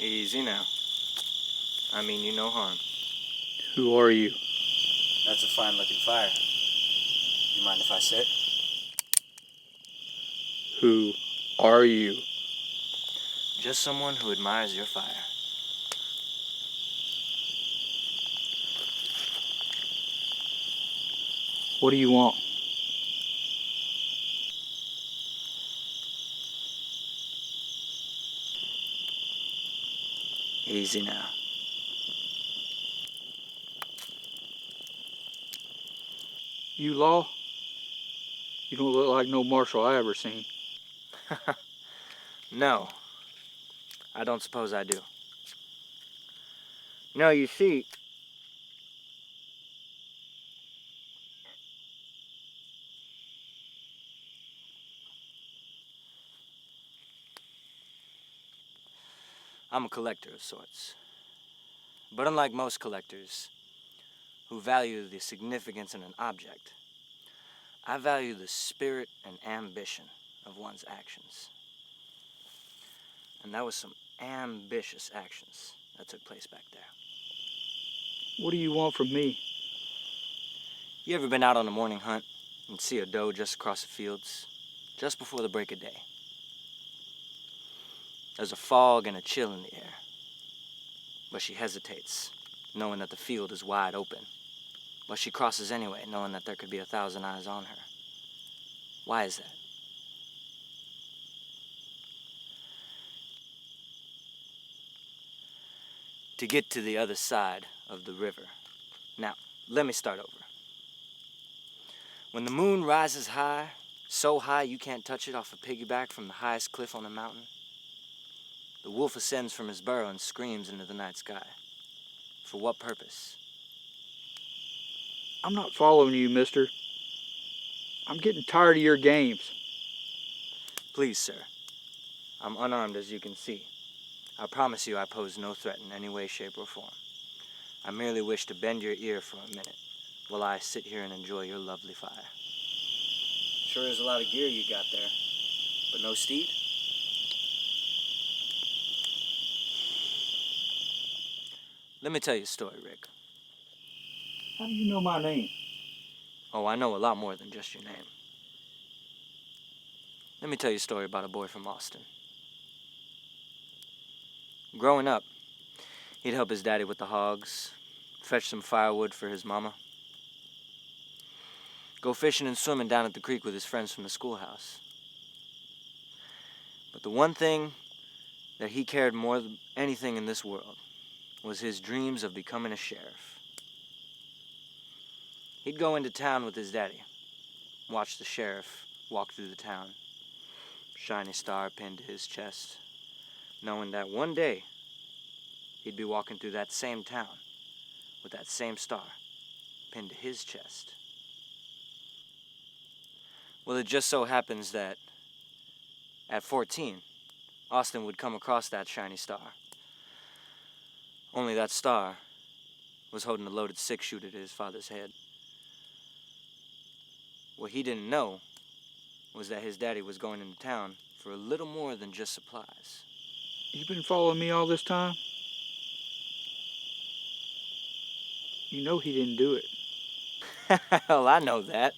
Easy now. I mean you no harm. Who are you? That's a fine-looking fire. You mind if I sit? Who are you? Just someone who admires your fire. What do you want? Easy now. You Law? You don't look like no marshal I ever seen. No, I don't suppose I do. No, you see, I'm a collector of sorts. But unlike most collectors who value the significance in an object, I value the spirit and ambition of one's actions. And that was some ambitious actions that took place back there. What do you want from me? You ever been out on a morning hunt and see a doe just across the fields, just before the break of day? There's a fog and a chill in the air, but she hesitates, knowing that the field is wide open. But she crosses anyway, knowing that there could be 1,000 eyes on her. Why is that? To get to the other side of the river. Now, let me start over. When the moon rises high, so high you can't touch it off a piggyback from the highest cliff on the mountain, the wolf ascends from his burrow and screams into the night sky. For what purpose? I'm not following you, mister. I'm getting tired of your games. Please, sir. I'm unarmed, as you can see. I promise you I pose no threat in any way, shape, or form. I merely wish to bend your ear for a minute while I sit here and enjoy your lovely fire. Sure is a lot of gear you got there, but no steed? Let me tell you a story, Rick. How do you know my name? Oh, I know a lot more than just your name. Let me tell you a story about a boy from Austin. Growing up, he'd help his daddy with the hogs, fetch some firewood for his mama, go fishing and swimming down at the creek with his friends from the schoolhouse. But the one thing that he cared more than anything in this world was his dreams of becoming a sheriff. He'd go into town with his daddy, watch the sheriff walk through the town, shiny star pinned to his chest, knowing that one day he'd be walking through that same town with that same star pinned to his chest. Well, it just so happens that at 14, Austin would come across that shiny star. Only that star was holding a loaded six-shooter to his father's head. What he didn't know was that his daddy was going into town for a little more than just supplies. You been following me all this time? You know he didn't do it. Hell, I know that.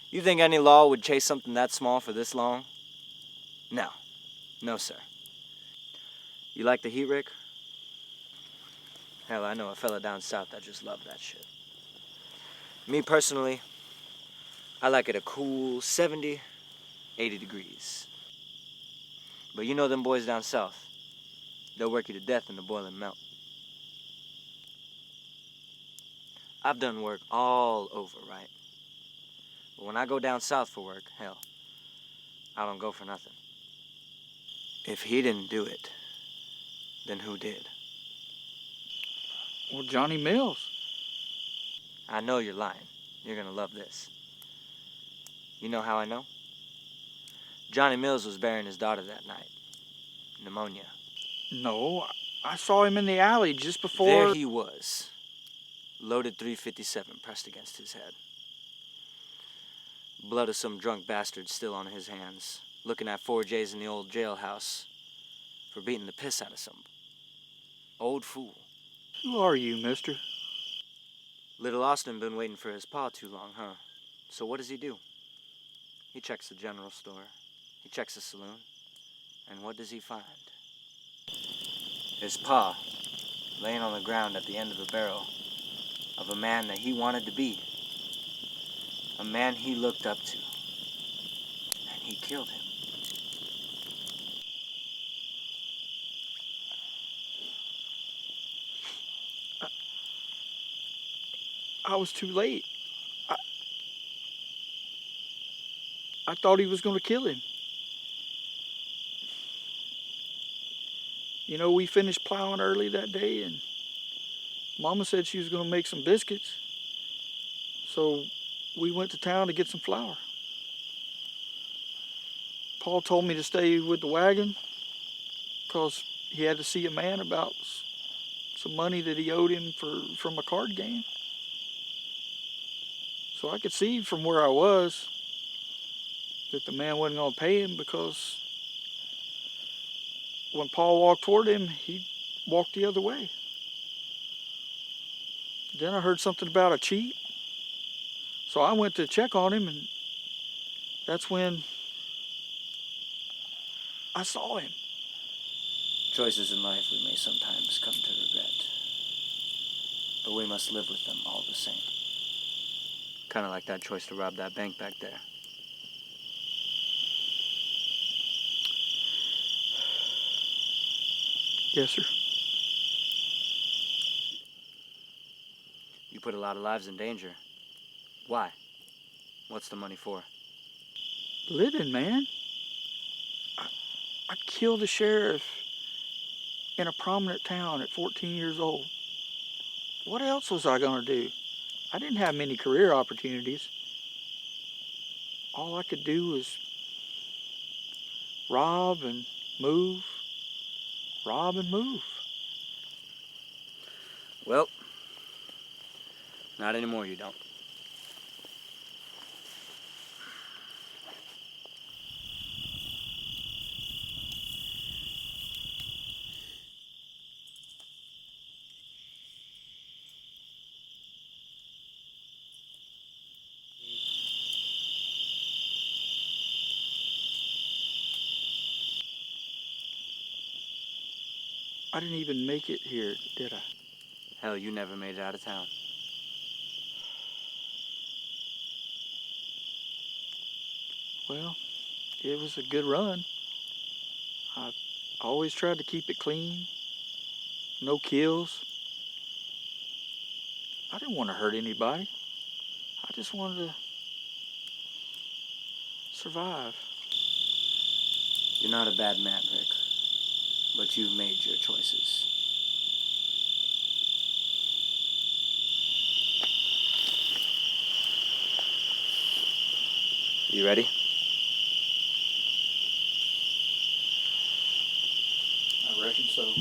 You think any law would chase something that small for this long? No. No, sir. You like the heat, Rick? Hell, I know a fella down south that just loved that shit. Me personally, I like it a cool 70, 80 degrees. But you know them boys down south, they'll work you to death in the boiling melt. I've done work all over, right? But when I go down south for work, hell, I don't go for nothing. If he didn't do it, then who did? Well, Johnny Mills. I know you're lying. You're gonna love this. You know how I know? Johnny Mills was burying his daughter that night. Pneumonia. No, I saw him in the alley just before... There he was. Loaded .357 pressed against his head. Blood of some drunk bastard still on his hands, looking at 4Js in the old jailhouse for beating the piss out of some old fool. Who are you, mister? Little Austin been waiting for his pa too long, huh? So what does he do? He checks the general store. He checks the saloon. And what does he find? His pa, laying on the ground at the end of the barrel of a man that he wanted to be. A man he looked up to. And he killed him. I was too late. I thought he was going to kill him. You know, we finished plowing early that day, and Mama said she was going to make some biscuits. So we went to town to get some flour. Paul told me to stay with the wagon because he had to see a man about some money that he owed him from a card game. So I could see from where I was that the man wasn't going to pay him, because when Paul walked toward him, he walked the other way. Then I heard something about a cheat. So I went to check on him, and that's when I saw him. Choices in life we may sometimes come to regret, but we must live with them all the same. Kind of like that choice to rob that bank back there. Yes, sir. You put a lot of lives in danger. Why? What's the money for? Living, man. I killed a sheriff in a prominent town at 14 years old. What else was I going to do? I didn't have many career opportunities. All I could do was rob and move, rob and move. Well, not anymore, you don't. I didn't even make it here, did I? Hell, you never made it out of town. Well, it was a good run. I always tried to keep it clean. No kills. I didn't want to hurt anybody. I just wanted to survive. You're not a bad man, Rick, but you've made your choices. You ready? I reckon so.